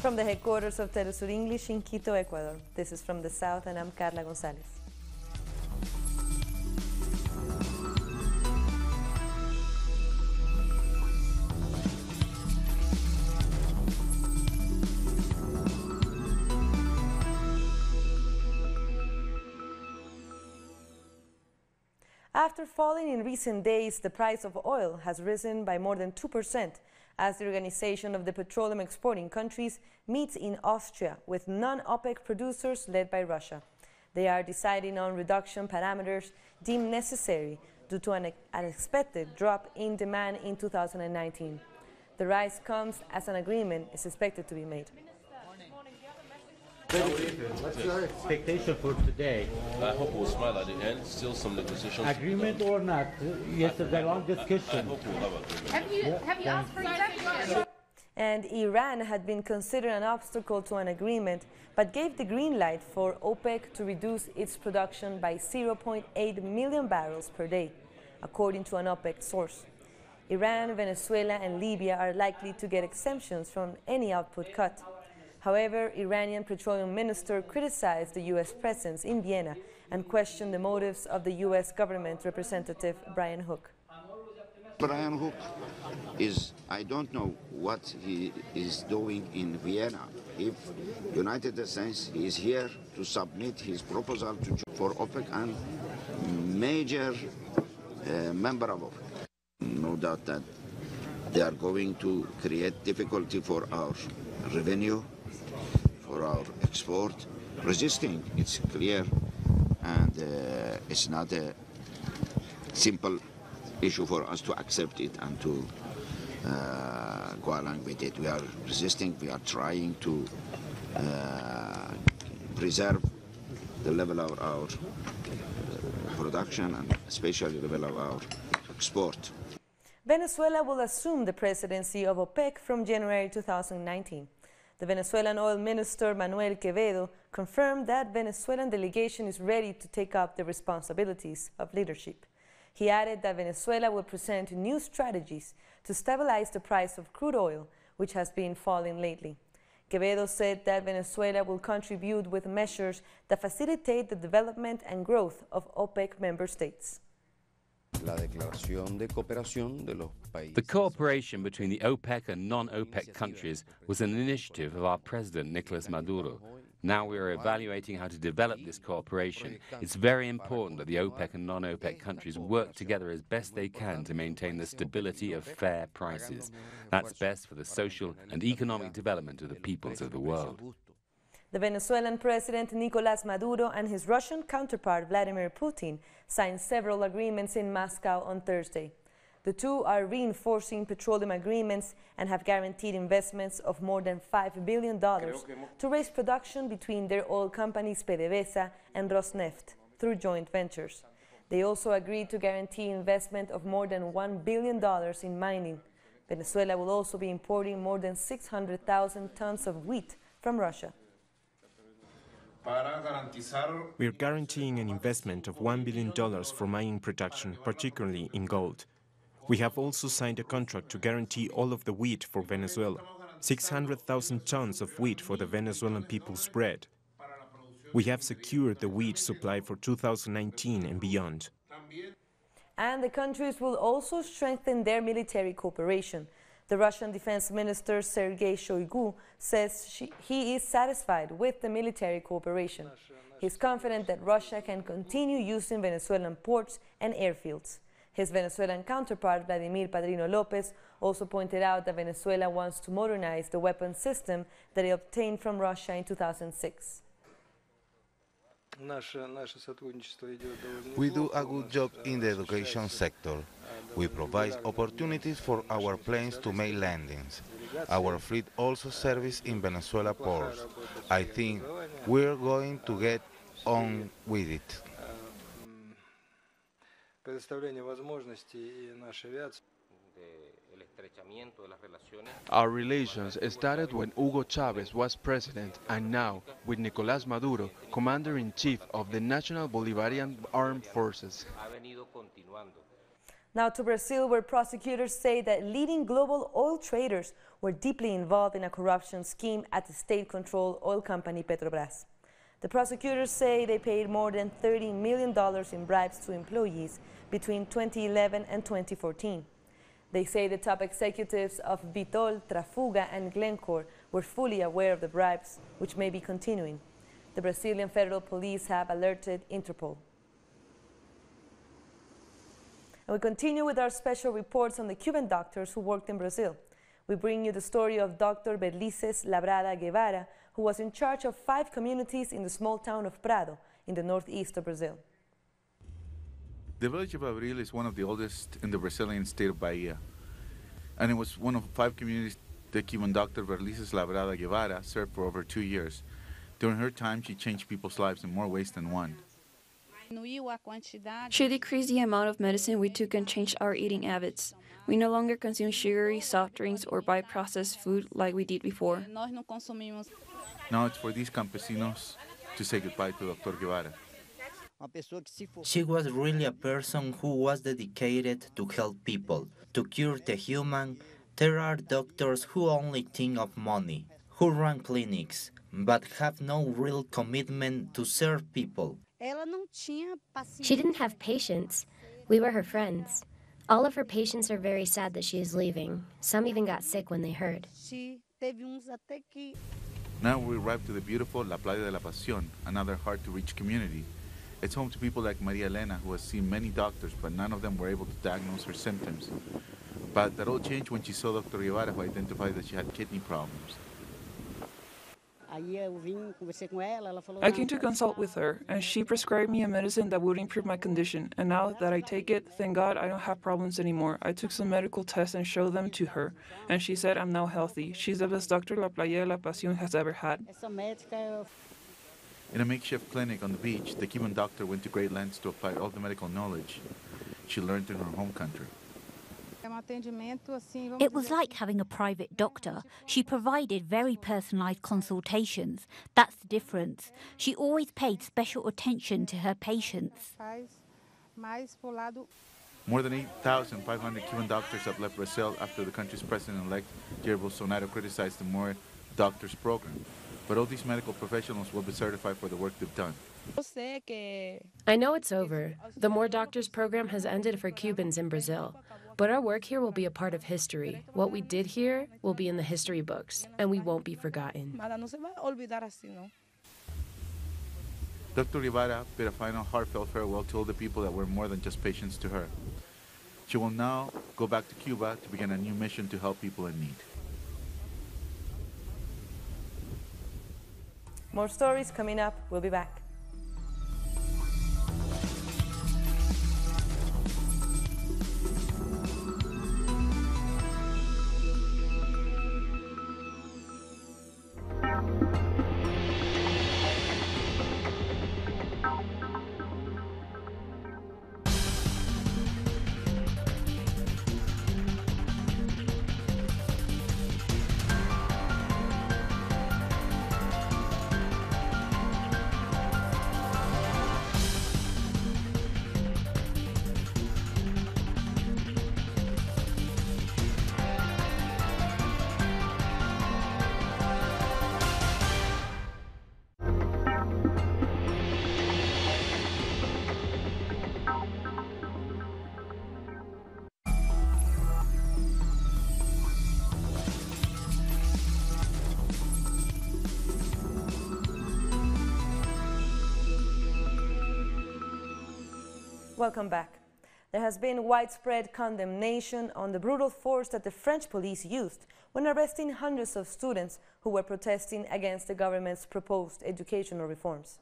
From the headquarters of Telesur English in Quito, Ecuador, this is From the South, and I'm Carla Gonzalez. After falling in recent days, the price of oil has risen by more than 2% as the Organization of the Petroleum Exporting Countries meets in Austria with non-OPEC producers led by Russia. They are deciding on reduction parameters deemed necessary due to an unexpected drop in demand in 2019. The rise comes as an agreement is expected to be made. What's your expectation for today? I hope we'll smile at the end. Still some negotiations. Agreement or not? Yes, a long discussion. I hope we'll have agreement. Have you asked for exemption? And Iran had been considered an obstacle to an agreement, but gave the green light for OPEC to reduce its production by 0.8 million barrels per day, according to an OPEC source. Iran, Venezuela, and Libya are likely to get exemptions from any output cut. However, Iranian Petroleum Minister criticized the U.S. presence in Vienna and questioned the motives of the U.S. government representative Brian Hook. Brian Hook is, I don't know what he is doing in Vienna. If United States is here to submit his proposal for OPEC and major member of OPEC. No doubt that they are going to create difficulty for our revenue, for our export. Resisting, it's clear, and it's not a simple issue for us to accept it and to go along with it. We are resisting, we are trying to preserve the level of our production and especially the level of our export. Venezuela will assume the presidency of OPEC from January 2019. The Venezuelan oil minister Manuel Quevedo confirmed that Venezuelan delegation is ready to take up the responsibilities of leadership. He added that Venezuela will present new strategies to stabilize the price of crude oil, which has been falling lately. Quevedo said that Venezuela will contribute with measures that facilitate the development and growth of OPEC member states. The cooperation between the OPEC and non-OPEC countries was an initiative of our president, Nicolas Maduro. Now we are evaluating how to develop this cooperation. It's very important that the OPEC and non-OPEC countries work together as best they can to maintain the stability of fair prices. That's best for the social and economic development of the peoples of the world. The Venezuelan President Nicolas Maduro and his Russian counterpart Vladimir Putin signed several agreements in Moscow on Thursday. The two are reinforcing petroleum agreements and have guaranteed investments of more than $5 billion to raise production between their oil companies PDVSA and Rosneft through joint ventures. They also agreed to guarantee investment of more than $1 billion in mining. Venezuela will also be importing more than 600,000 tons of wheat from Russia. We are guaranteeing an investment of $1 billion for mining production, particularly in gold. We have also signed a contract to guarantee all of the wheat for Venezuela, 600,000 tons of wheat for the Venezuelan people's bread. We have secured the wheat supply for 2019 and beyond. And the countries will also strengthen their military cooperation. The Russian Defense Minister Sergei Shoigu says he is satisfied with the military cooperation. He is confident that Russia can continue using Venezuelan ports and airfields. His Venezuelan counterpart, Vladimir Padrino Lopez, also pointed out that Venezuela wants to modernize the weapon system that it obtained from Russia in 2006. We do a good job in the education sector. We provide opportunities for our planes to make landings. Our fleet also serves in Venezuela ports. I think we're going to get on with it. Our relations started when Hugo Chavez was president, and now with Nicolás Maduro, commander-in-chief of the National Bolivarian Armed Forces. Now to Brazil, where prosecutors say that leading global oil traders were deeply involved in a corruption scheme at the state-controlled oil company Petrobras. The prosecutors say they paid more than $30 million in bribes to employees between 2011 and 2014. They say the top executives of Vitol, Trafuga and Glencore were fully aware of the bribes, which may be continuing. The Brazilian Federal Police have alerted Interpol. And we continue with our special reports on the Cuban doctors who worked in Brazil. We bring you the story of Dr. Berlices Labrada Guevara, who was in charge of 5 communities in the small town of Prado in the northeast of Brazil. The village of Abril is one of the oldest in the Brazilian state of Bahia, and it was one of 5 communities that Cuban Dr. Berlices Labrada Guevara served for over 2 years. During her time, she changed people's lives in more ways than one. She decreased the amount of medicine we took and changed our eating habits. We no longer consume sugary soft drinks or buy processed food like we did before. Now it's for these campesinos to say goodbye to Dr. Guevara. She was really a person who was dedicated to help people, to cure the human. There are doctors who only think of money, who run clinics, but have no real commitment to serve people. She didn't have patience. We were her friends. All of her patients are very sad that she is leaving. Some even got sick when they heard. Now we arrive to the beautiful La Playa de la Pasión, another hard-to-reach community. It's home to people like Maria Elena, who has seen many doctors, but none of them were able to diagnose her symptoms. But that all changed when she saw Dr. Guevara, who identified that she had kidney problems. I came to consult with her, and she prescribed me a medicine that would improve my condition. And now that I take it, thank God I don't have problems anymore. I took some medical tests and showed them to her, and she said I'm now healthy. She's the best doctor La Playa de la Pasión has ever had. In a makeshift clinic on the beach, the Cuban doctor went to great lengths to apply all the medical knowledge she learned in her home country. It was like having a private doctor. She provided very personalized consultations. That's the difference. She always paid special attention to her patients. More than 8,500 Cuban doctors have left Brazil after the country's president-elect Jair Bolsonaro criticized the More Doctors program. But all these medical professionals will be certified for the work they've done. I know it's over. The More Doctors program has ended for Cubans in Brazil. But our work here will be a part of history. What we did here will be in the history books, and we won't be forgotten. Dr. Guevara bid a final heartfelt farewell to all the people that were more than just patients to her. She will now go back to Cuba to begin a new mission to help people in need. More stories coming up. We'll be back. Welcome back. There has been widespread condemnation on the brutal force that the French police used when arresting hundreds of students who were protesting against the government's proposed educational reforms.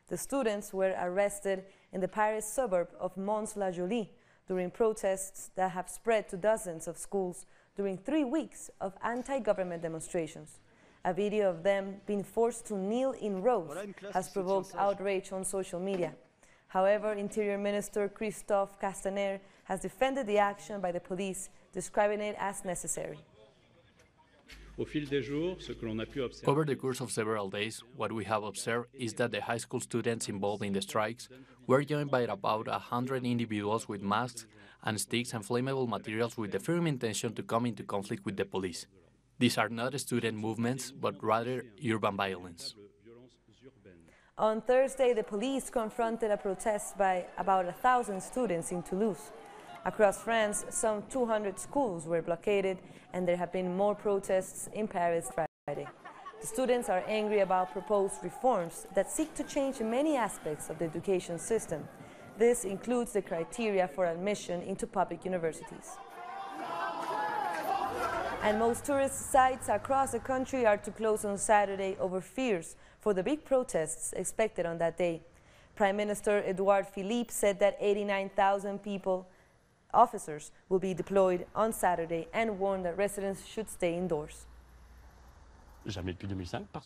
The students were arrested in the Paris suburb of Mons-la-Jolie during protests that have spread to dozens of schools during 3 weeks of anti-government demonstrations. A video of them being forced to kneel in rows has provoked outrage on social media. However, Interior Minister Christophe Castaner has defended the action by the police, describing it as necessary. Over the course of several days, what we have observed is that the high school students involved in the strikes were joined by about 100 individuals with masks and sticks and flammable materials with the firm intention to come into conflict with the police. These are not student movements, but rather urban violence. On Thursday, the police confronted a protest by about 1,000 students in Toulouse. Across France, some 200 schools were blockaded, and there have been more protests in Paris Friday. The students are angry about proposed reforms that seek to change many aspects of the education system. This includes the criteria for admission into public universities. And most tourist sites across the country are to close on Saturday over fears for the big protests expected on that day. Prime Minister Edouard Philippe said that 89,000 officers will be deployed on Saturday and warned that residents should stay indoors.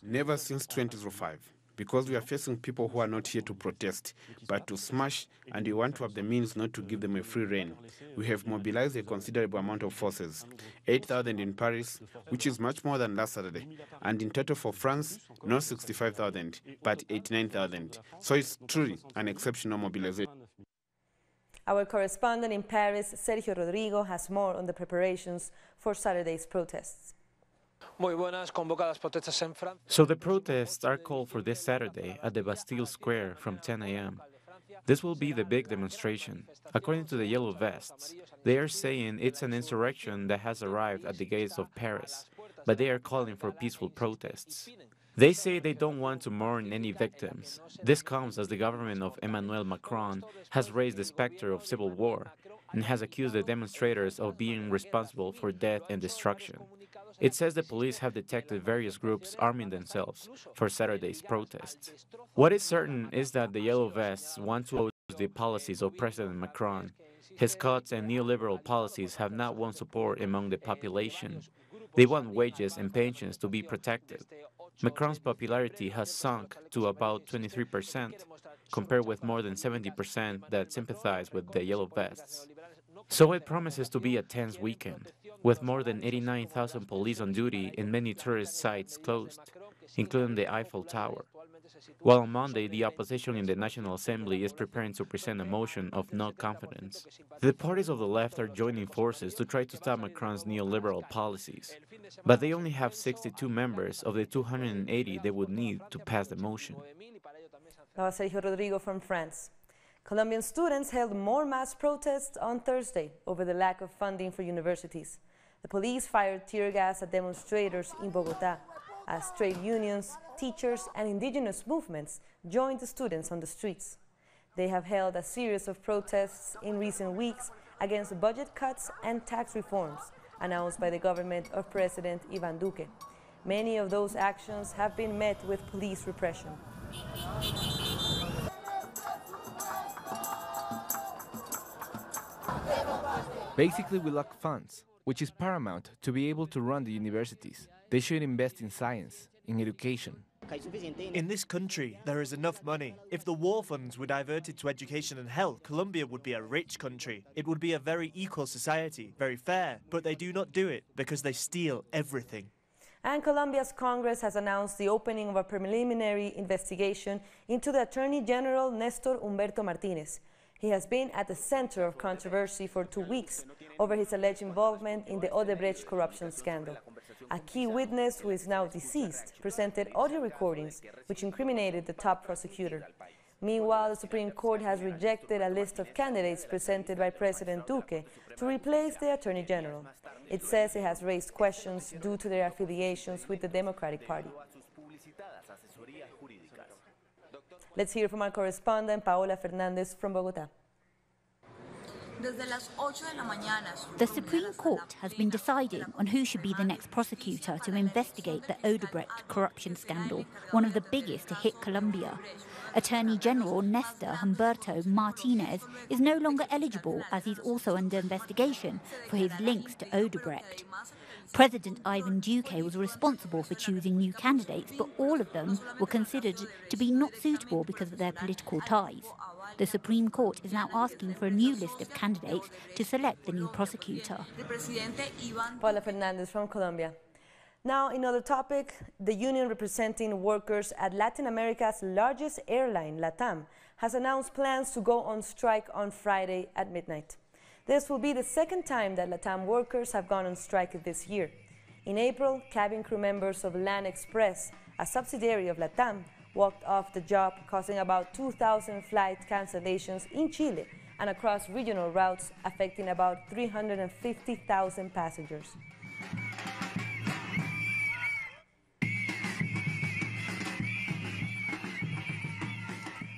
Never since 2005, because we are facing people who are not here to protest, but to smash, and we want to have the means not to give them a free rein. We have mobilized a considerable amount of forces, 8,000 in Paris, which is much more than last Saturday, and in total for France, not 65,000, but 89,000. So it's truly an exceptional mobilization. Our correspondent in Paris, Sergio Rodrigo, has more on the preparations for Saturday's protests. So the protests are called for this Saturday at the Bastille Square from 10 a.m. This will be the big demonstration. According to the Yellow Vests, they are saying it's an insurrection that has arrived at the gates of Paris, but they are calling for peaceful protests. They say they don't want to mourn any victims. This comes as the government of Emmanuel Macron has raised the specter of civil war and has accused the demonstrators of being responsible for death and destruction. It says the police have detected various groups arming themselves for Saturday's protests. What is certain is that the Yellow Vests want to oppose the policies of President Macron. His cuts and neoliberal policies have not won support among the population. They want wages and pensions to be protected. Macron's popularity has sunk to about 23%, compared with more than 70% that sympathize with the Yellow Vests. So it promises to be a tense weekend, with more than 89,000 police on duty and many tourist sites closed, including the Eiffel Tower. While on Monday, the opposition in the National Assembly is preparing to present a motion of no confidence. The parties of the left are joining forces to try to stop Macron's neoliberal policies, but they only have 62 members of the 280 they would need to pass the motion. Sergio Rodrigo from France. Colombian students held more mass protests on Thursday over the lack of funding for universities. The police fired tear gas at demonstrators in Bogotá, as trade unions, teachers, and indigenous movements joined the students on the streets. They have held a series of protests in recent weeks against budget cuts and tax reforms announced by the government of President Iván Duque. Many of those actions have been met with police repression. Basically, we lack funds, which is paramount to be able to run the universities. They should invest in science, in education. In this country, there is enough money. If the war funds were diverted to education and health, Colombia would be a rich country. It would be a very equal society, very fair, but they do not do it because they steal everything. And Colombia's Congress has announced the opening of a preliminary investigation into the Attorney General Néstor Humberto Martínez. He has been at the center of controversy for 2 weeks over his alleged involvement in the Odebrecht corruption scandal. A key witness, who is now deceased, presented audio recordings which incriminated the top prosecutor. Meanwhile, the Supreme Court has rejected a list of candidates presented by President Duque to replace the Attorney General. It says it has raised questions due to their affiliations with the Democratic Party. Let's hear from our correspondent, Paola Fernández from Bogotá. The Supreme Court has been deciding on who should be the next prosecutor to investigate the Odebrecht corruption scandal, one of the biggest to hit Colombia. Attorney General Néstor Humberto Martínez is no longer eligible, as he's also under investigation for his links to Odebrecht. President Iván Duque was responsible for choosing new candidates, but all of them were considered to be not suitable because of their political ties. The Supreme Court is now asking for a new list of candidates to select the new prosecutor. Paula Fernández from Colombia. Now, another topic, the union representing workers at Latin America's largest airline, LATAM, has announced plans to go on strike on Friday at midnight. This will be the second time that LATAM workers have gone on strike this year. In April, cabin crew members of LAN Express, a subsidiary of LATAM, walked off the job, causing about 2,000 flight cancellations in Chile and across regional routes, affecting about 350,000 passengers.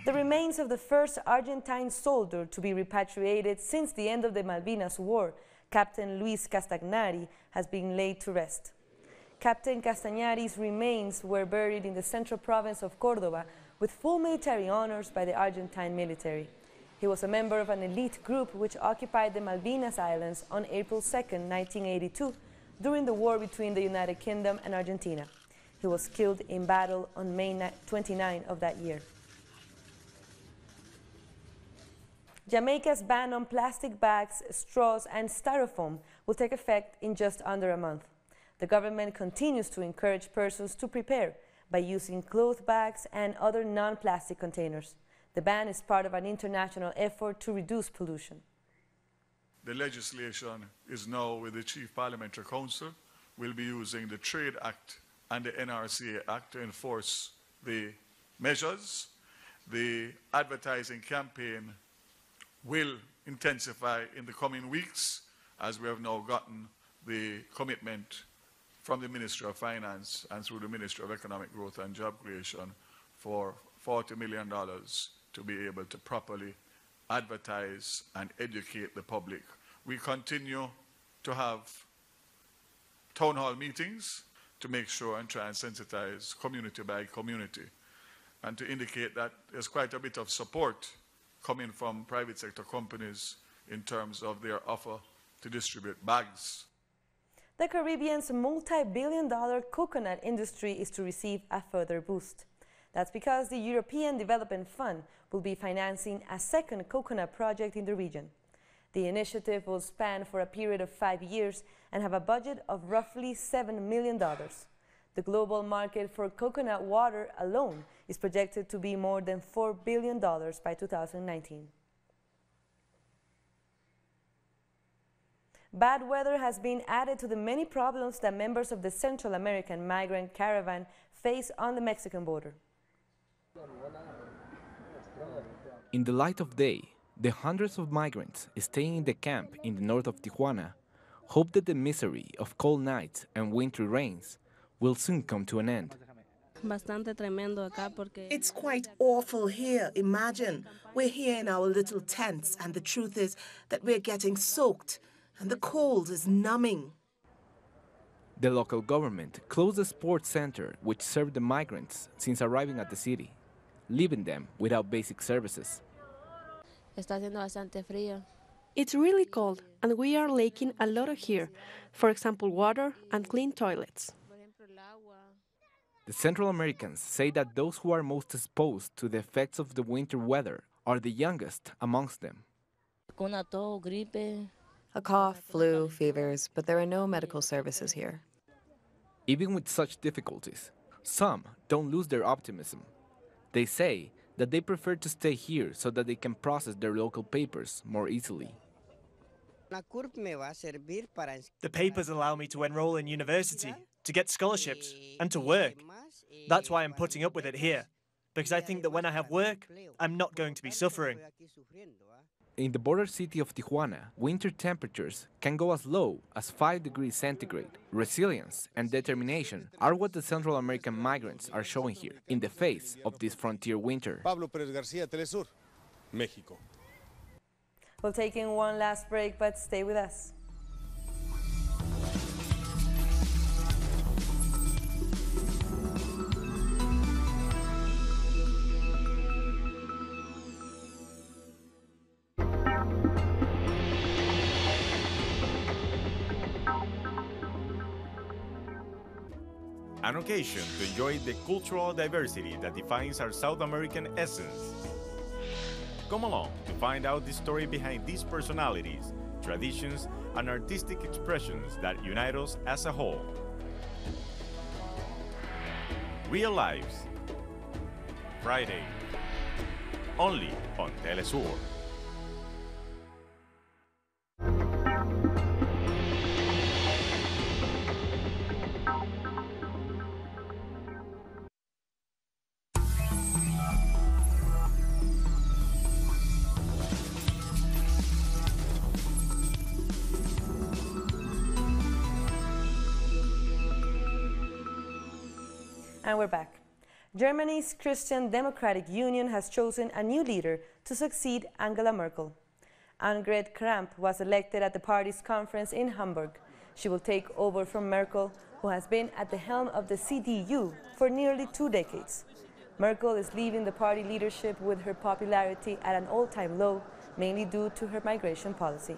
The remains of the first Argentine soldier to be repatriated since the end of the Malvinas War, Captain Luis Castagnari, has been laid to rest. Captain Castagnari's remains were buried in the central province of Córdoba with full military honors by the Argentine military. He was a member of an elite group which occupied the Malvinas Islands on April 2, 1982, during the war between the United Kingdom and Argentina. He was killed in battle on May 29 of that year. Jamaica's ban on plastic bags, straws, and styrofoam will take effect in just under a month. The government continues to encourage persons to prepare by using cloth bags and other non-plastic containers. The ban is part of an international effort to reduce pollution. The legislation is now with the Chief Parliamentary Council. We'll be using the Trade Act and the NRCA Act to enforce the measures. The advertising campaign will intensify in the coming weeks, as we have now gotten the commitment from the Ministry of Finance and through the Ministry of Economic Growth and Job Creation for $40 million to be able to properly advertise and educate the public. We continue to have town hall meetings to make sure and try and sensitize community by community, and to indicate that there's quite a bit of support coming from private sector companies in terms of their offer to distribute bags. The Caribbean's multi-billion-dollar coconut industry is to receive a further boost. That's because the European Development Fund will be financing a second coconut project in the region. The initiative will span for a period of 5 years and have a budget of roughly $7 million. The global market for coconut water alone is projected to be more than $4 billion by 2019. Bad weather has been added to the many problems that members of the Central American migrant caravan face on the Mexican border. In the light of day, the hundreds of migrants staying in the camp in the north of Tijuana hope that the misery of cold nights and wintry rains will soon come to an end. It's quite awful here. Imagine, we're here in our little tents, and the truth is that we're getting soaked, and the cold is numbing. The local government closed the sports center which served the migrants since arriving at the city, leaving them without basic services. It's really cold, and we are lacking a lot here, for example, water and clean toilets. The Central Americans say that those who are most exposed to the effects of the winter weather are the youngest amongst them. A cough, flu, fevers, but there are no medical services here. Even with such difficulties, some don't lose their optimism. They say that they prefer to stay here so that they can process their local papers more easily. The papers allow me to enroll in university, to get scholarships, and to work. That's why I'm putting up with it here, because I think that when I have work, I'm not going to be suffering. In the border city of Tijuana, winter temperatures can go as low as 5 degrees centigrade. Resilience and determination are what the Central American migrants are showing here in the face of this frontier winter. Pablo Pérez García, Telesur, México. We'll take in one last break, but stay with us. An occasion to enjoy the cultural diversity that defines our South American essence. Come along to find out the story behind these personalities, traditions, and artistic expressions that unite us as a whole. Real Lives. Friday, only on Telesur. And we're back. Germany's Christian Democratic Union has chosen a new leader to succeed Angela Merkel. Annegret Kramp was elected at the party's conference in Hamburg. She will take over from Merkel, who has been at the helm of the CDU for nearly 2 decades. Merkel is leaving the party leadership with her popularity at an all-time low, mainly due to her migration policy.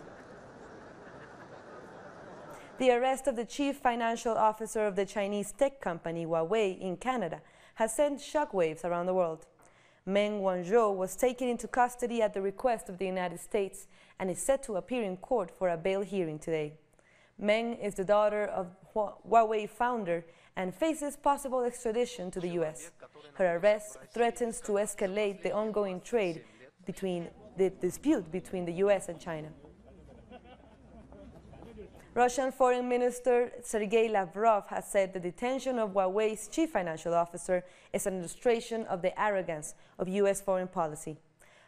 The arrest of the chief financial officer of the Chinese tech company Huawei in Canada has sent shockwaves around the world. Meng Wanzhou was taken into custody at the request of the United States and is set to appear in court for a bail hearing today. Meng is the daughter of Huawei founder and faces possible extradition to the US. Her arrest threatens to escalate the ongoing dispute between the US and China. Russian Foreign Minister Sergei Lavrov has said the detention of Huawei's chief financial officer is an illustration of the arrogance of US foreign policy.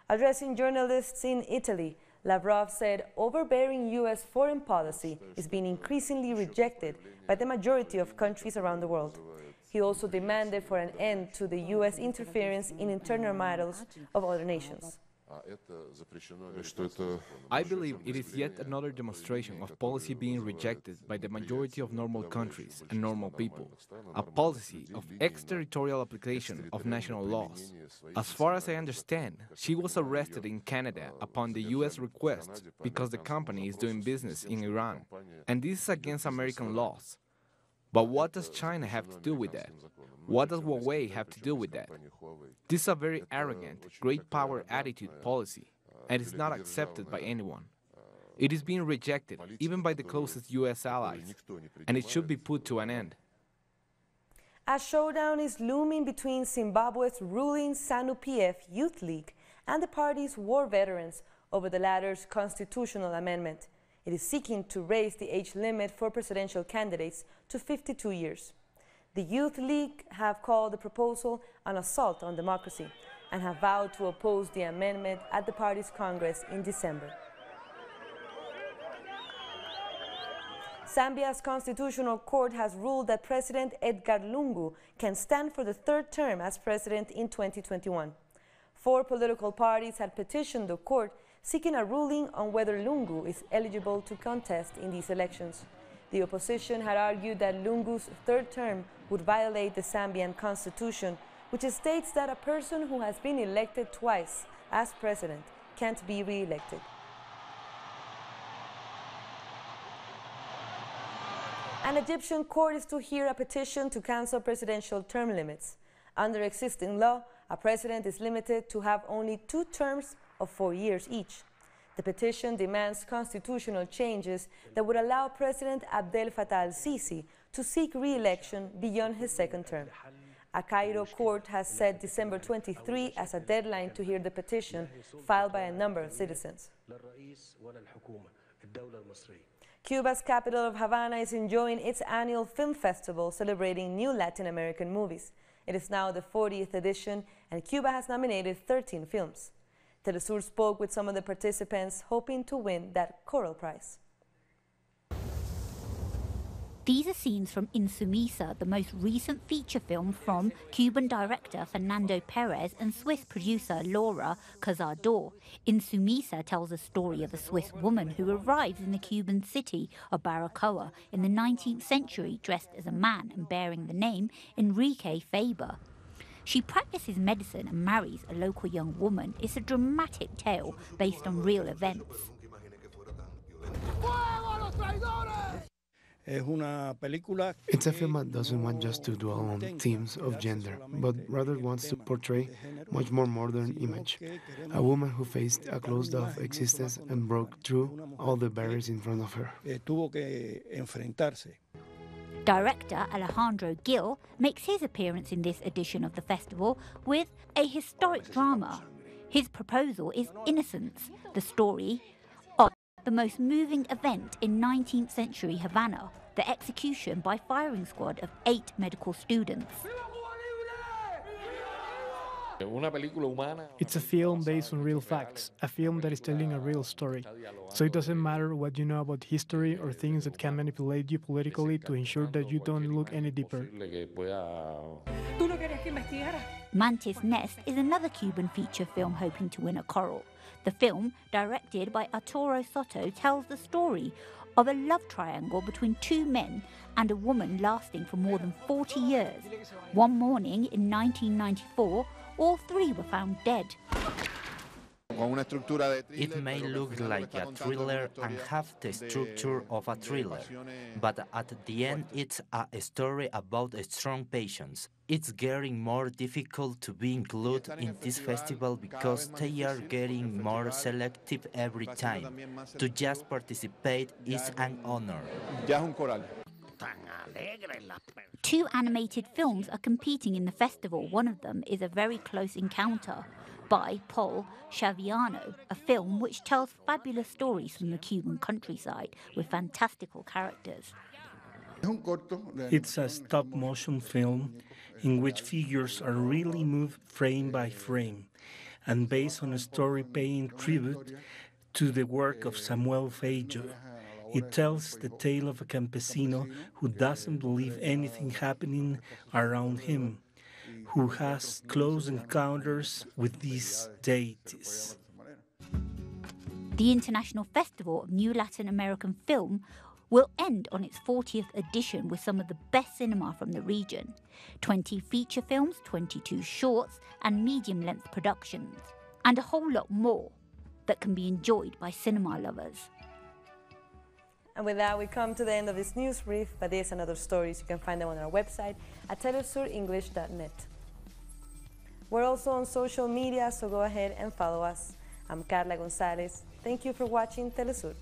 Addressing journalists in Italy, Lavrov said overbearing US foreign policy is being increasingly rejected by the majority of countries around the world. He also demanded for an end to the US interference in internal matters of other nations. I believe it is yet another demonstration of policy being rejected by the majority of normal countries and normal people, a policy of exterritorial application of national laws. As far as I understand, she was arrested in Canada upon the US request because the company is doing business in Iran, and this is against American laws. But what does China have to do with that? What does Huawei have to do with that? This is a very arrogant, great power attitude policy, and is not accepted by anyone. It is being rejected, even by the closest US allies, and it should be put to an end. A showdown is looming between Zimbabwe's ruling ZANU-PF Youth League and the party's war veterans over the latter's constitutional amendment. It is seeking to raise the age limit for presidential candidates to 52 years. The Youth League have called the proposal an assault on democracy and have vowed to oppose the amendment at the party's Congress in December. Zambia's Constitutional Court has ruled that President Edgar Lungu can stand for the 3rd term as president in 2021. 4 political parties had petitioned the court seeking a ruling on whether Lungu is eligible to contest in these elections. The opposition had argued that Lungu's 3rd term would violate the Zambian constitution, which states that a person who has been elected twice as president can't be re-elected. An Egyptian court is to hear a petition to cancel presidential term limits. Under existing law, a president is limited to have only 2 terms of 4 years each. The petition demands constitutional changes that would allow President Abdel Fattah al-Sisi to seek re-election beyond his 2nd term. A Cairo court has set December 23 as a deadline to hear the petition filed by a number of citizens. Cuba's capital of Havana is enjoying its annual film festival celebrating new Latin American movies. It is now the 40th edition, and Cuba has nominated 13 films. Telesur spoke with some of the participants, hoping to win that Coral Prize. These are scenes from Insumisa, the most recent feature film from Cuban director Fernando Perez and Swiss producer Laura Cazador. Insumisa tells the story of a Swiss woman who arrives in the Cuban city of Baracoa in the 19th century dressed as a man and bearing the name Enrique Faber. She practices medicine and marries a local young woman. It's a dramatic tale based on real events. It's a film that doesn't want just to dwell on themes of gender, but rather wants to portray a much more modern image. A woman who faced a closed-off existence and broke through all the barriers in front of her. Director Alejandro Gil makes his appearance in this edition of the festival with a historic drama. His proposal is Innocence, the story of the most moving event in 19th century Havana, the execution by firing squad of 8 medical students. It's a film based on real facts, a film that is telling a real story. So it doesn't matter what you know about history or things that can manipulate you politically to ensure that you don't look any deeper. Mantis Nest is another Cuban feature film hoping to win a Coral. The film, directed by Arturo Soto, tells the story of a love triangle between 2 men and a woman lasting for more than 40 years. One morning in 1994, all 3 were found dead. It may look like a thriller and have the structure of a thriller, but at the end it's a story about strong patience. It's getting more difficult to be included in this festival because they are getting more selective every time. To just participate is an honor. 2 animated films are competing in the festival. One of them is A Very Close Encounter by Paul Chaviano, a film which tells fabulous stories from the Cuban countryside with fantastical characters. It's a stop-motion film in which figures are really moved frame by frame and based on a story paying tribute to the work of Samuel Feijó. It tells the tale of a campesino who doesn't believe anything happening around him, who has close encounters with these deities. The International Festival of New Latin American Film will end on its 40th edition with some of the best cinema from the region. 20 feature films, 22 shorts and medium-length productions, and a whole lot more that can be enjoyed by cinema lovers. And with that, we come to the end of this news brief, but these and other stories, you can find them on our website at telesurenglish.net. We're also on social media, so go ahead and follow us. I'm Carla Gonzalez. Thank you for watching Telesur.